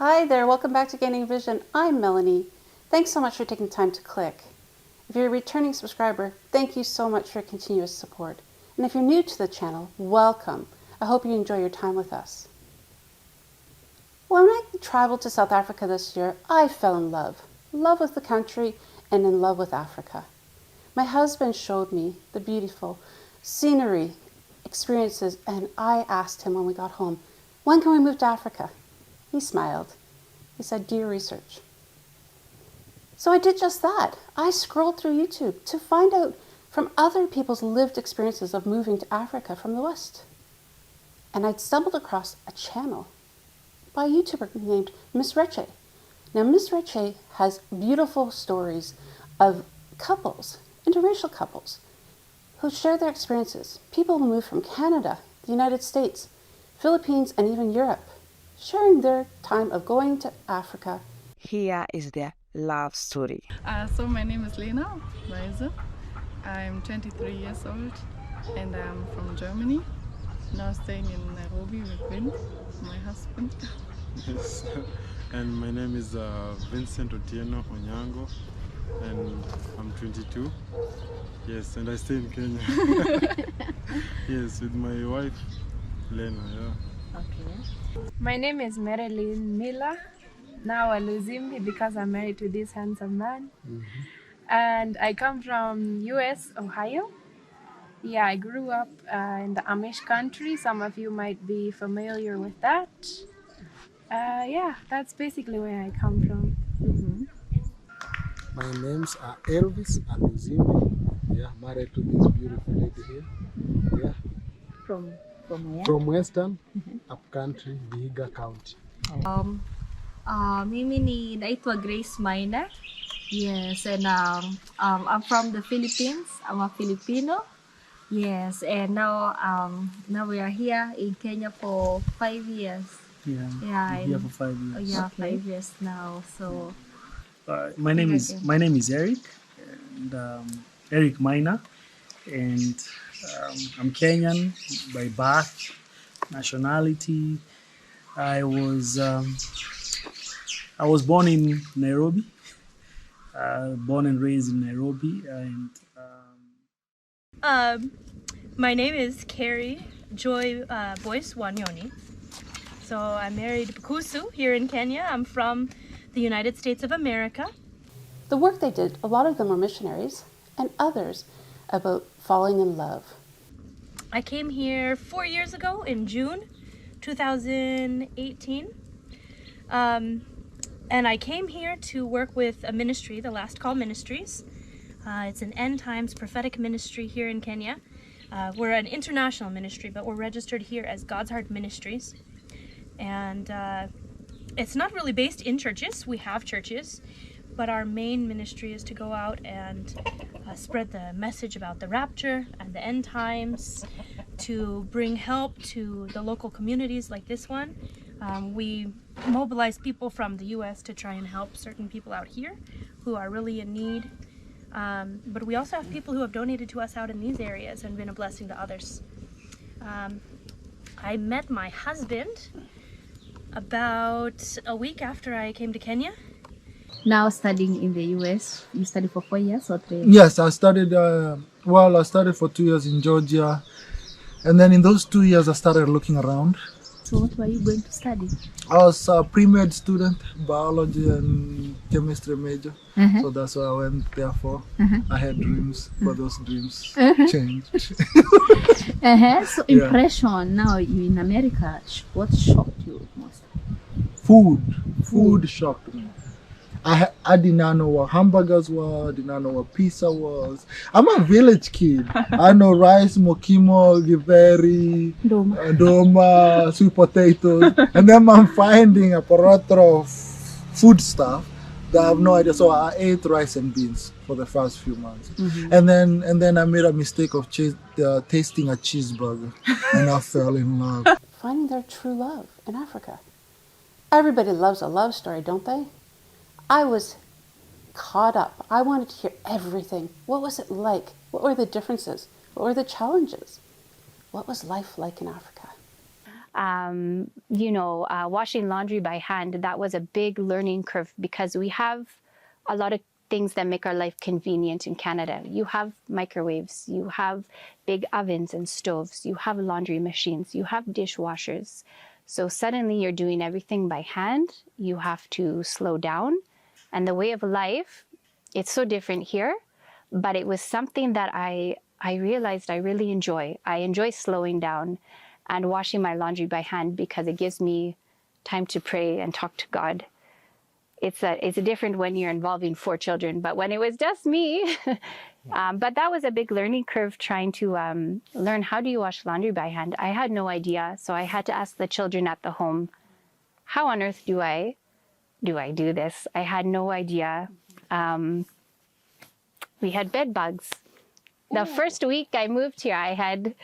Hi there, welcome back to Gaining Vision. I'm Melanie. Thanks so much for taking time to click. If you're a returning subscriber, thank you so much for your continuous support. And if you're new to the channel, welcome. I hope you enjoy your time with us. When I traveled to South Africa this year, I fell in love with the country and in love with Africa. My husband showed me the beautiful scenery, experiences, and I asked him when we got home, when can we move to Africa? He smiled. He said, do your research. So I did just that. I scrolled through YouTube to find out from other people's lived experiences of moving to Africa from the West. And I'd stumbled across a channel by a YouTuber named Miss Reche. Now, Miss Reche has beautiful stories of couples, interracial couples, who share their experiences. People who move from Canada, the United States, Philippines, and even Europe, sharing their time of going to Africa. Here is their love story. So my name is Lena Weise. I'm 23 years old and I'm from Germany. Now staying in Nairobi with Vin, my husband. Yes, and my name is Vincent Otieno Onyango, and I'm 22. Yes, and I stay in Kenya. Yes, with my wife, Lena. Yeah. Okay. My name is Marilyn Miller. Now Aluzimbi because I'm married to this handsome man. And I come from US, Ohio. Yeah, I grew up in the Amish country. Some of you might be familiar with that. Yeah, that's basically where I come from. My names are Elvis Aluzimbi. Yeah, married to this beautiful lady here. Yeah. From where? From Western Upcountry, Vihiga County. Mimi ni naitwa Grace Minor. Yes, and I'm from the Philippines. I'm a Filipino. Yes, and now we are here in Kenya for 5 years. Yeah, here for 5 years. Yeah, 5 years now. So my name is Eric, and Eric Minor, and I'm Kenyan by birth, nationality. I was born in Nairobi, born and raised in Nairobi, and my name is Carrie Joy Boyce Wanyoni. So I'm married to Bukusu here in Kenya. I'm from the United States of America. The work they did, a lot of them were missionaries, and others about falling in love. I came here 4 years ago in June 2018. And I came here to work with a ministry, the Last Call Ministries. It's an end times prophetic ministry here in Kenya. We're an international ministry, but we're registered here as God's Heart Ministries. And it's not really based in churches. We have churches, but our main ministry is to go out and spread the message about the rapture and the end times, to bring help to the local communities like this one. We mobilize people from the US to try and help certain people out here who are really in need. But we also have people who have donated to us out in these areas and been a blessing to others. I met my husband about a week after I came to Kenya. now studying in the US, you studied for 4 years or 3 years? Yes, I studied. I studied for 2 years in Georgia, and then in those 2 years, I started looking around. So what were you going to study? I was a pre-med student, biology and chemistry major. So that's what I went there for. I had dreams, but those dreams changed. So impression, now you in America, what shocked you most? Food shocked me. I did not know what hamburgers were, I did not know what pizza was. I'm a village kid. I know rice, mokimo, githeri, doma, sweet potatoes. And then I'm finding a parato of food stuff that I have no idea. So I ate rice and beans for the first few months. And then I made a mistake of tasting a cheeseburger and I fell in love. Finding their true love in Africa. Everybody loves a love story, don't they? I was caught up. I wanted to hear everything. What was it like? What were the differences? What were the challenges? What was life like in Africa? Washing laundry by hand, that was a big learning curve because we have a lot of things that make our life convenient in Canada. You have microwaves, you have big ovens and stoves, you have laundry machines, you have dishwashers. So suddenly you're doing everything by hand. You have to slow down. And the way of life, it's so different here, but it was something that I realized I really enjoy. I enjoy slowing down and washing my laundry by hand because it gives me time to pray and talk to God. It's a different when you're involving 4 children, but when it was just me, but that was a big learning curve trying to learn how do you wash laundry by hand. I had no idea, so I had to ask the children at the home, how on earth do I do this? I had no idea. We had bed bugs. The first week I moved here, I had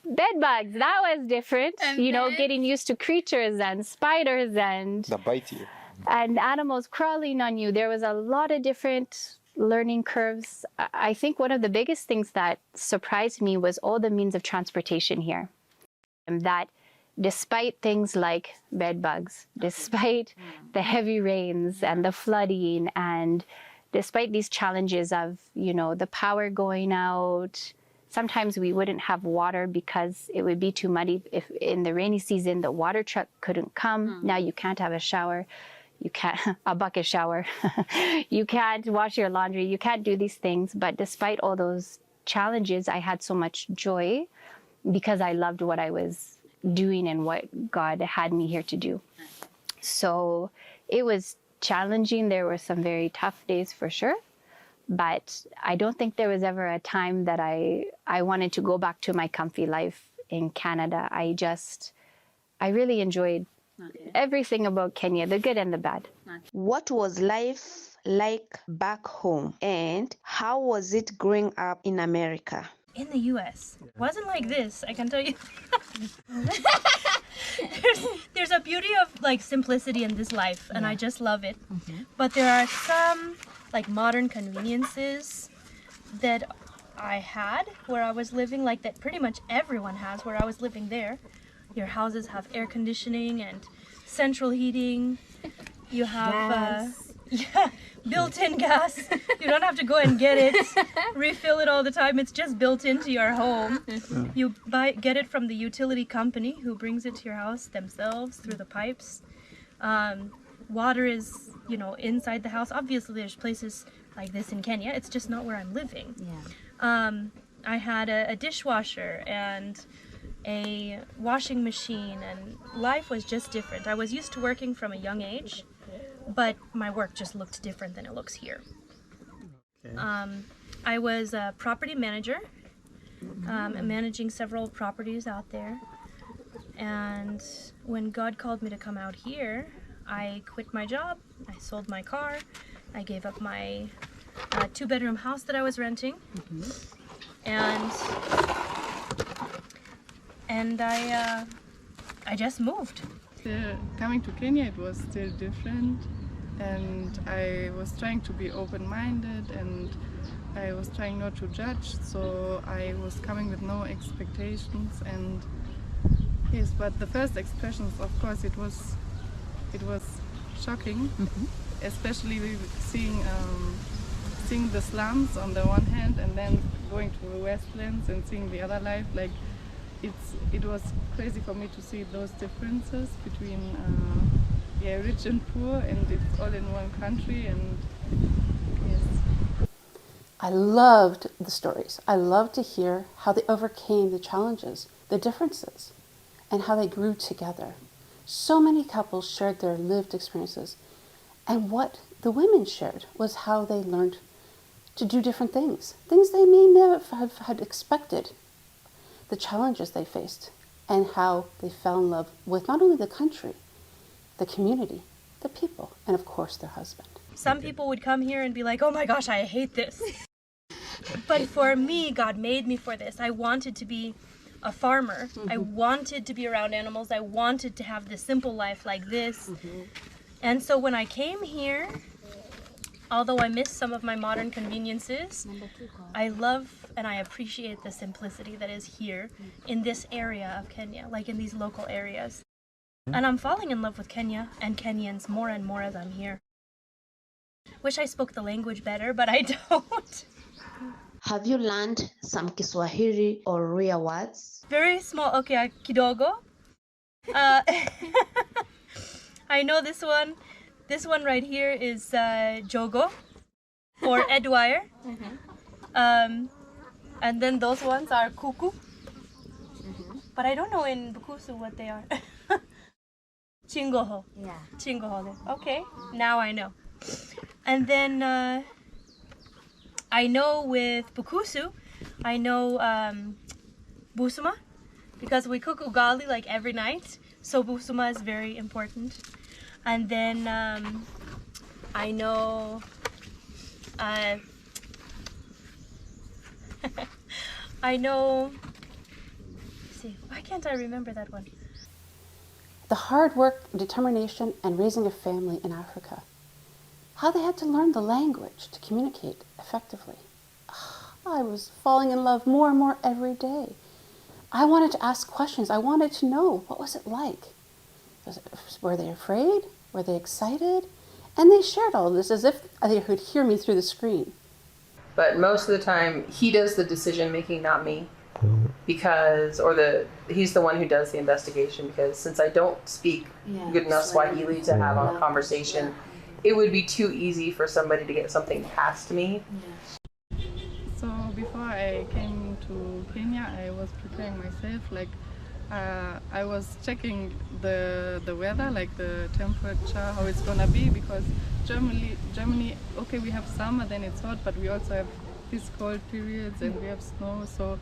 bed bugs. That was different. Getting used to creatures and spiders and that bite you. And animals crawling on you. There was a lot of different learning curves. I think one of the biggest things that surprised me was all the means of transportation here. And that despite things like bed bugs, despite the heavy rains and the flooding, and despite these challenges of, the power going out, sometimes we wouldn't have water because it would be too muddy. If in the rainy season, the water truck couldn't come. Now you can't have a shower. You can't, a bucket shower. You can't wash your laundry. You can't do these things. But despite all those challenges, I had so much joy because I loved what I was doing and what God had me here to do. So it was challenging. There were some very tough days for sure. But I don't think there was ever a time that I wanted to go back to my comfy life in Canada. I really enjoyed everything about Kenya, the good and the bad. What was life like back home, and how was it growing up in America? In the US, wasn't like this, I can tell you. there's a beauty of simplicity in this life, and I just love it. But there are some modern conveniences that I had where I was living, that pretty much everyone has where I was living there. Your houses have air conditioning and central heating. You have built-in gas. You don't have to go and get it, refill it all the time. It's just built into your home. You get it from the utility company who brings it to your house themselves through the pipes. Water is, inside the house. Obviously, there's places like this in Kenya. It's just not where I'm living. I had a dishwasher and a washing machine, and life was just different. I was used to working from a young age, but my work just looked different than it looks here. I was a property manager, managing several properties out there, and when God called me to come out here, I quit my job, I sold my car, I gave up my 2-bedroom house that I was renting, and I just moved. Coming to Kenya, it was still different, and I was trying to be open-minded, and I was trying not to judge, so I was coming with no expectations. And yes, but the first expressions, of course, it was shocking, especially seeing the slums on the one hand, and then going to the Westlands and seeing the other life. It was crazy for me to see those differences between rich and poor, and it's all in one country. And yes, I loved the stories. I loved to hear how they overcame the challenges, the differences, and how they grew together. So many couples shared their lived experiences, and what the women shared was how they learned to do different things they may never have had expected, the challenges they faced, and how they fell in love with not only the country, the community, the people, and of course their husband. Some people would come here and be like, oh my gosh, I hate this. But for me, God made me for this. I wanted to be a farmer. I wanted to be around animals. I wanted to have this simple life like this. And so when I came here, although I miss some of my modern conveniences, I love and I appreciate the simplicity that is here in this area of Kenya, in these local areas. And I'm falling in love with Kenya and Kenyans more and more as I'm here. Wish I spoke the language better, but I don't. Have you learned some Kiswahili or Ria words? Very small, okay, kidogo. Uh, I know this one. This one right here is Jogo or Edwire. And then those ones are Kuku. But I don't know in Bukusu what they are. Chingoho. Yeah. Chingoho. Okay, now I know. And then I know with Bukusu, I know Busuma, because we cook ugali like every night. So Busuma is very important. And then I know I know, see, why can't I remember that one? The hard work, determination, and raising a family in Africa. How they had to learn the language to communicate effectively. I was falling in love more and more every day. I wanted to ask questions. I wanted to know, what was it like? Were they afraid? Were they excited? And they shared all of this as if they could hear me through the screen. But most of the time, he does the decision making, not me, because he's the one who does the investigation. Because since I don't speak good enough Swahili to have a conversation, it would be too easy for somebody to get something past me. So before I came to Kenya, I was preparing myself. Like I was checking the weather, like the temperature, how it's gonna be, because Germany, okay, we have summer, then it's hot, but we also have these cold periods and we have snow. So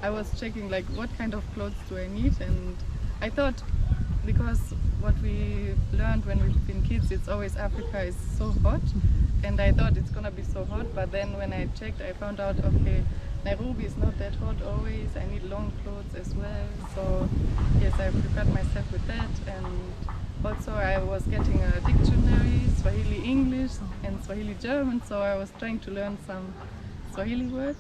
I was checking like what kind of clothes do I need, and I thought, because what we learned when we've been kids, it's always Africa is so hot, and I thought it's gonna be so hot, but then when I checked, I found out, okay, Nairobi is not that hot always, I need long clothes as well. So yes, I prepared myself with that, and also I was getting a dictionary, Swahili English and Swahili German, so I was trying to learn some Swahili words.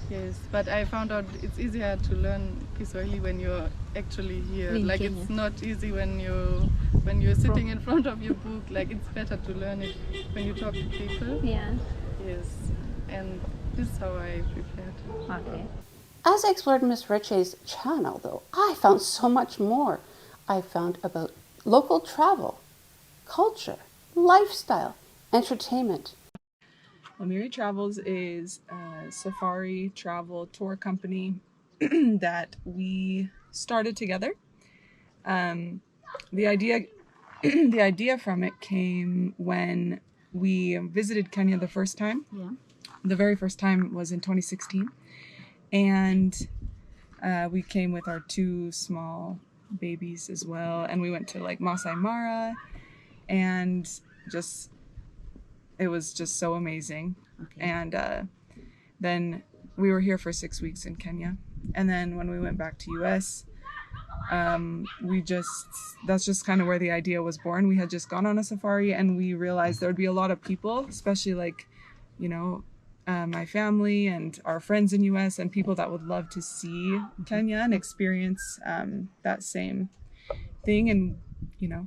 Yes, but I found out it's easier to learn Kiswahili when you're actually here. Like it's not easy when you're sitting in front of your book. Like it's better to learn it when you talk to people. Yeah. Yes, and this is how I prepared. Okay. As I explored Miss Reche's channel, though, I found so much more. I found about local travel, culture, lifestyle, entertainment. Amiri Travels is a safari travel tour company that we started together. The idea from it came when we visited Kenya the first time. Yeah. The very first time was in 2016, and we came with our 2 small babies as well, and we went to like Masai Mara, and it was just so amazing. Okay. And then we were here for 6 weeks in Kenya, and then when we went back to US, that's just kind of where the idea was born. We had just gone on a safari, and we realized there would be a lot of people, especially like, my family and our friends in US, and people that would love to see Kenya and experience that same thing. And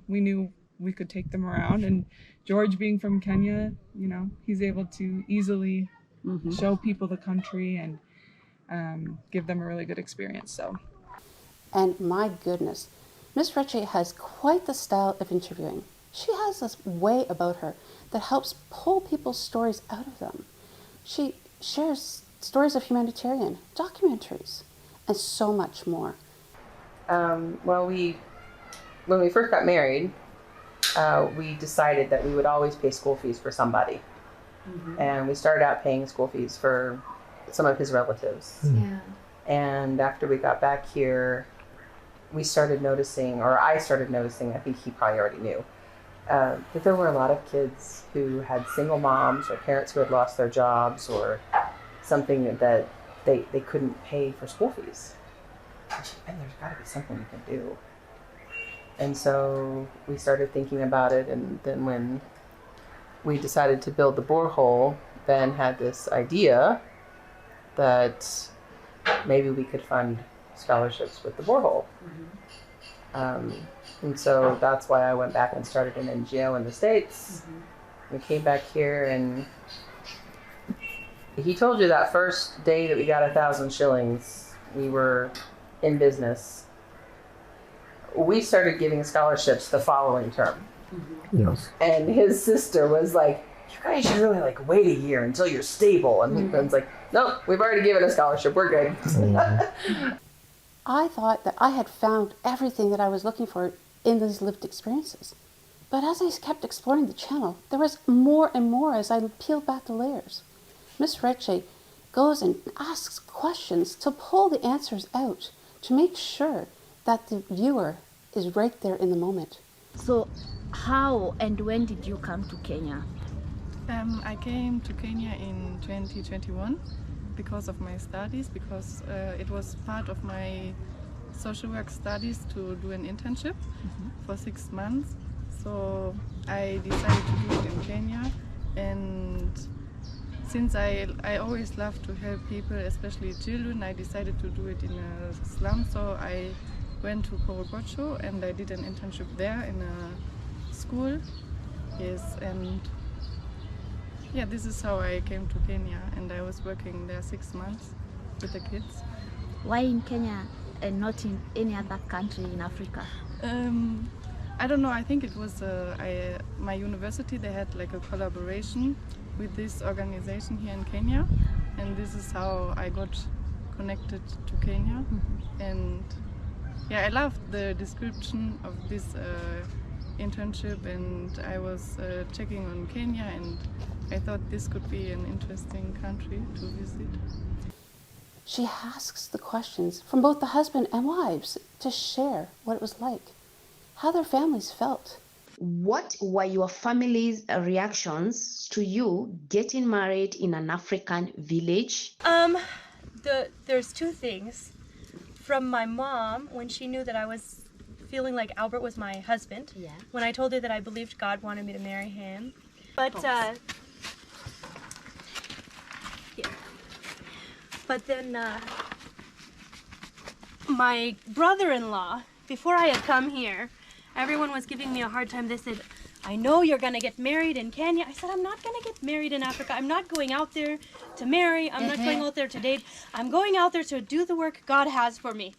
we knew we could take them around, and George, being from Kenya, he's able to easily show people the country and give them a really good experience. So, and my goodness, Miss Reche has quite the style of interviewing. She has this way about her that helps pull people's stories out of them. She shares stories of humanitarian, documentaries, and so much more. Well, when we first got married, we decided that we would always pay school fees for somebody. And we started out paying school fees for some of his relatives. Yeah. And after we got back here, I started noticing, I think he probably already knew, that there were a lot of kids who had single moms or parents who had lost their jobs or something that they couldn't pay for school fees. And there's got to be something we can do. And so we started thinking about it, and then when we decided to build the borehole, Ben had this idea that maybe we could fund scholarships with the borehole. And so that's why I went back and started an NGO in the States. We came back here, and he told you that first day that we got 1,000 shillings, we were in business. We started giving scholarships the following term. Yes. And his sister was like, you guys should really like wait a year until you're stable. And my friend's like, nope, we've already given a scholarship, we're good. I thought that I had found everything that I was looking for in these lived experiences. But as I kept exploring the channel, there was more and more as I peeled back the layers. Miss Reche goes and asks questions to pull the answers out, to make sure that the viewer is right there in the moment. So how and when did you come to Kenya? I came to Kenya in 2021 because of my studies, because it was part of my social work studies to do an internship for 6 months. So I decided to do it in Kenya, and since I always love to help people, especially children, I decided to do it in a slum. So I went to Korogocho and I did an internship there in a school. Yes, and yeah, this is how I came to Kenya, and I was working there 6 months with the kids. Why in Kenya and not in any other country in Africa? I don't know, I think it was my university, they had like a collaboration with this organization here in Kenya, and this is how I got connected to Kenya. And yeah, I loved the description of this internship, and I was checking on Kenya, and I thought this could be an interesting country to visit. She asks the questions from both the husband and wives to share what it was like, how their families felt. What were your family's reactions to you getting married in an African village? There's two things. From my mom, when she knew that I was feeling like Albert was my husband, when I told her that I believed God wanted me to marry him. But then my brother-in-law, before I had come here, everyone was giving me a hard time. They said, I know you're going to get married in Kenya. I said, I'm not going to get married in Africa. I'm not going out there to marry. I'm not going out there to date. I'm going out there to do the work God has for me.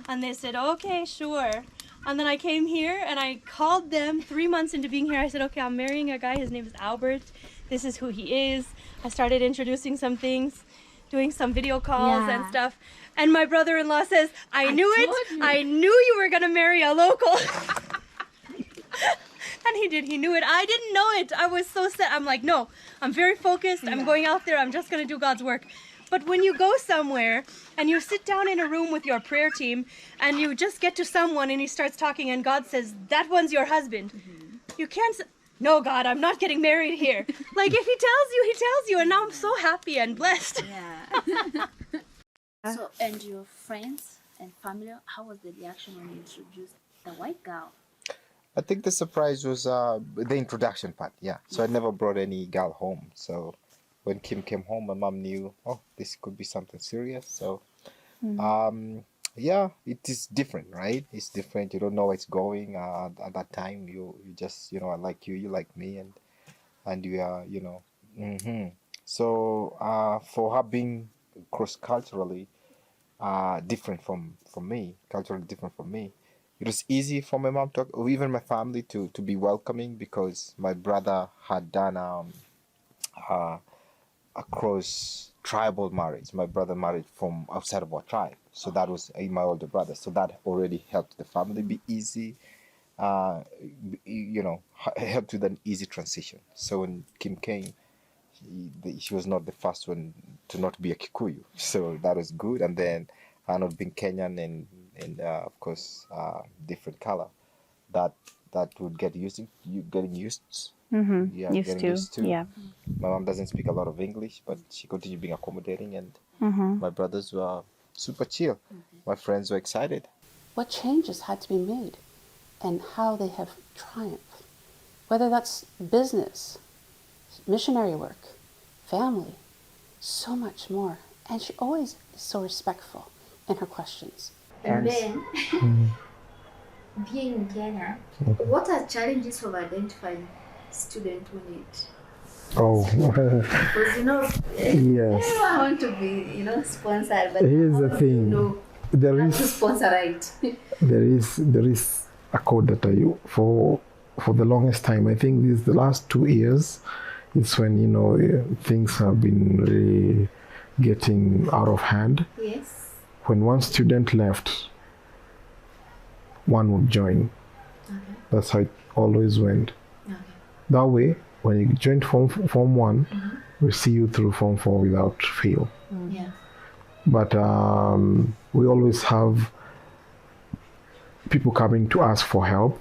And they said, okay, sure. And then I came here and I called them 3 months into being here. I said, okay, I'm marrying a guy. His name is Albert. This is who he is. I started introducing some things, doing some video calls and stuff. And my brother-in-law says, I knew it. I knew you were going to marry a local. And he did. He knew it. I didn't know it. I was so set. I'm like, no, I'm very focused. I'm going out there. I'm just going to do God's work. But when you go somewhere and you sit down in a room with your prayer team and you just get to someone and he starts talking and God says, that one's your husband. You can't say, no, God, I'm not getting married here. Like, if he tells you, he tells you. And now I'm so happy and blessed. So, and your friends and family, how was the reaction when you introduced the white girl? I think the surprise was the introduction part, So I never brought any girl home. So when Kim came home, my mom knew, oh, this could be something serious. So, it is different, right? It's different. You don't know where it's going. At that time, you just, I like you, you like me, and you are, So for her being cross-culturally different from me, culturally different from me, it was easy for my mom or even my family to be welcoming, because my brother had done a cross tribal marriage. My brother married from outside of our tribe, so that was my older brother. So that already helped the family be easy. Helped with an easy transition. So when Kim came, she was not the first one to not be a Kikuyu, so that was good. And then not being Kenyan and of course different color, that would getting used. Getting used to. Yeah. My mom doesn't speak a lot of English, but she continued being accommodating, and my brothers were super chill. My friends were excited. What changes had to be made and how they have triumphed, whether that's business, missionary work, family, so much more. And she always is so respectful in her questions. And then, being in Kenya, what are challenges of identifying student who need? Oh, Because yes. everyone want to be, sponsored, but Here's the how do thing. you know There how is to sponsor right? there is a code that for the longest time. I think the last 2 years, it's when things have been really getting out of hand. Yes. When one student left, one would join. Okay. That's how it always went. Okay. That way, when you join form 1, we see you through form 4 without fail. Yeah. But we always have people coming to ask for help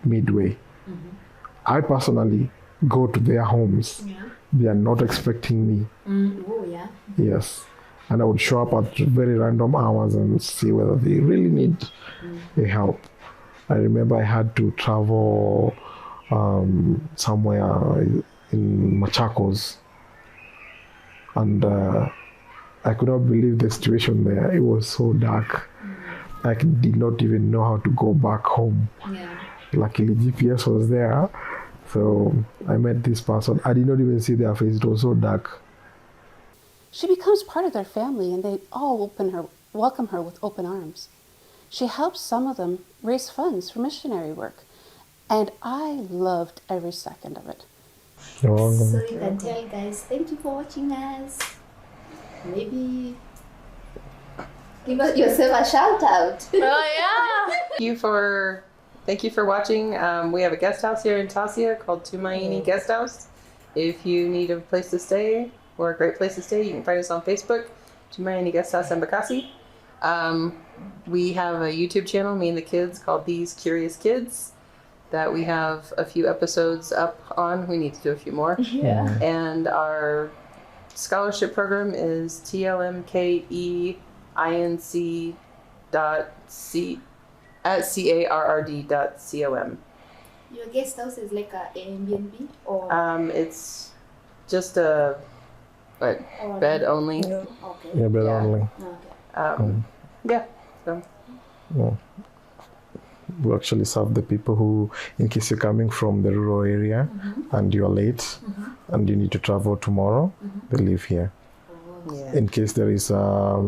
midway. I personally go to their homes. Yeah. They are not expecting me. Oh, yeah. Yes. And I would show up at very random hours and see whether they really need a help. I remember I had to travel somewhere in Machakos, and I could not believe the situation there. It was so dark. I did not even know how to go back home. Yeah. Luckily, GPS was there. So I met this person. I did not even see their face. It was so dark. She becomes part of their family, and they all welcome her with open arms. She helps some of them raise funds for missionary work, and I loved every second of it. You're welcome. So you can tell guys, thank you for watching us. Maybe give yourself a shout out. Oh yeah. Thank you for watching. We have a guest house here in Tasia called Tumaini Guest House. If you need a place to stay or a great place to stay, you can find us on Facebook, Tumaini Guest House Embakasi. We have a YouTube channel, me and the kids, called These Curious Kids, that we have a few episodes up on. We need to do a few more. Yeah. And our scholarship program is TLMKEINC.carrd.com. Your guest house is like a Airbnb or? It's just a bed only. Okay. Yeah, bed only. Okay. Yeah. So. Yeah. We actually serve the people who, in case you're coming from the rural area and you're late and you need to travel tomorrow, they live here. Yeah. In case there is your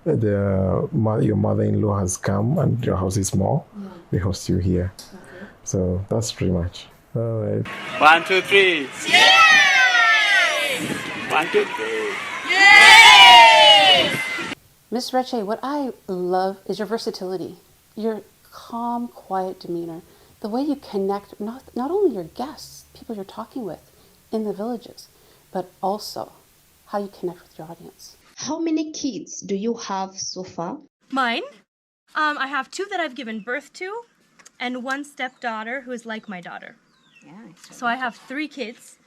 mother-in-law has come and your house is small, we host you here. Okay. So that's pretty much. All right. 1, 2, 3. Yay! 1, 2, 3. Yay! Miss Reche, what I love is your versatility, your calm, quiet demeanor, the way you connect not only your guests, people you're talking with in the villages, but also how you connect with your audience. How many kids do you have so far? Mine? I have 2 that I've given birth to, and 1 stepdaughter who is like my daughter. Yeah. So I have 3 kids.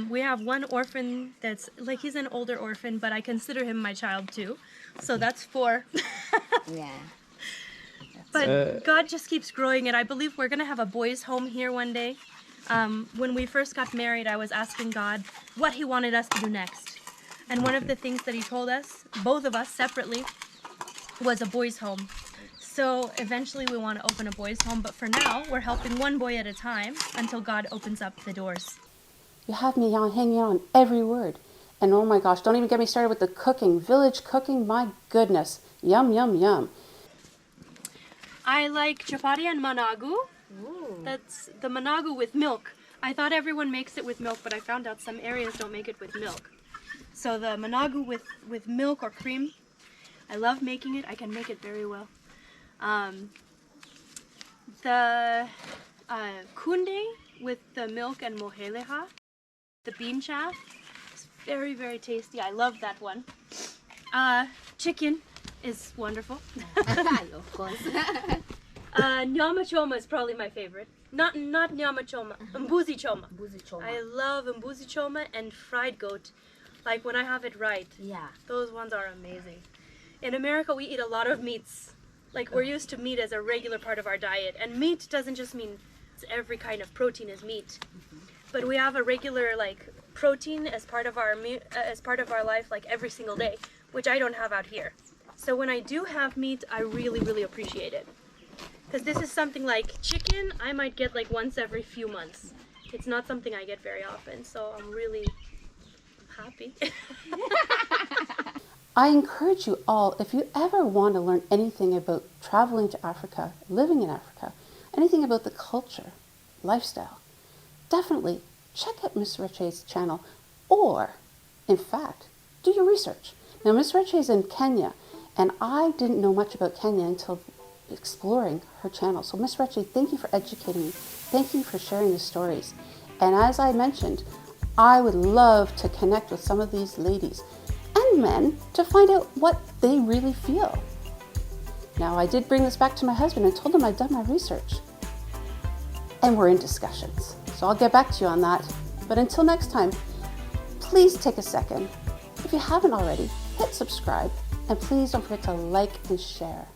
We have 1 orphan that's like, he's an older orphan, but I consider him my child too. So that's 4. Yeah. But God just keeps growing it. I believe we're going to have a boys' home here one day. When we first got married, I was asking God what he wanted us to do next. And one of the things that he told us, both of us separately, was a boys' home. So eventually we want to open a boys' home, but for now, we're helping 1 boy at a time until God opens up the doors. You have me hanging on every word. And oh my gosh, don't even get me started with the cooking. Village cooking, my goodness. Yum, yum, yum. I like chapati and managu. Ooh. That's the managu with milk. I thought everyone makes it with milk, but I found out some areas don't make it with milk. So the managu with milk or cream, I love making it. I can make it very well. The kunde with the milk and moheleha, the bean chaff, is very, very tasty. I love that one. Chicken is wonderful. Of course. Nyama choma is probably my favorite. Not nyama choma, mbuzi choma. Mbuzi choma. I love mbuzi choma and fried goat. Like when I have it right. Yeah. Those ones are amazing. In America, we eat a lot of meats. Like we're used to meat as a regular part of our diet. And meat doesn't just mean every kind of protein is meat. But we have a regular like protein as part of our life like every single day, which I don't have out here. So when I do have meat, I really, really appreciate it. Because this is something like chicken, I might get like once every few months. It's not something I get very often, so I'm really happy. I encourage you all, if you ever want to learn anything about traveling to Africa, living in Africa, anything about the culture, lifestyle, definitely check out Miss Reche's channel, or, in fact, do your research. Now, Miss Reche is in Kenya, and I didn't know much about Kenya until exploring her channel. So, Miss Reche, thank you for educating me. Thank you for sharing the stories. And as I mentioned, I would love to connect with some of these ladies and men to find out what they really feel. Now, I did bring this back to my husband and told him I'd done my research. And we're in discussions. So I'll get back to you on that. But until next time, please take a second. If you haven't already, hit subscribe. And please don't forget to like and share.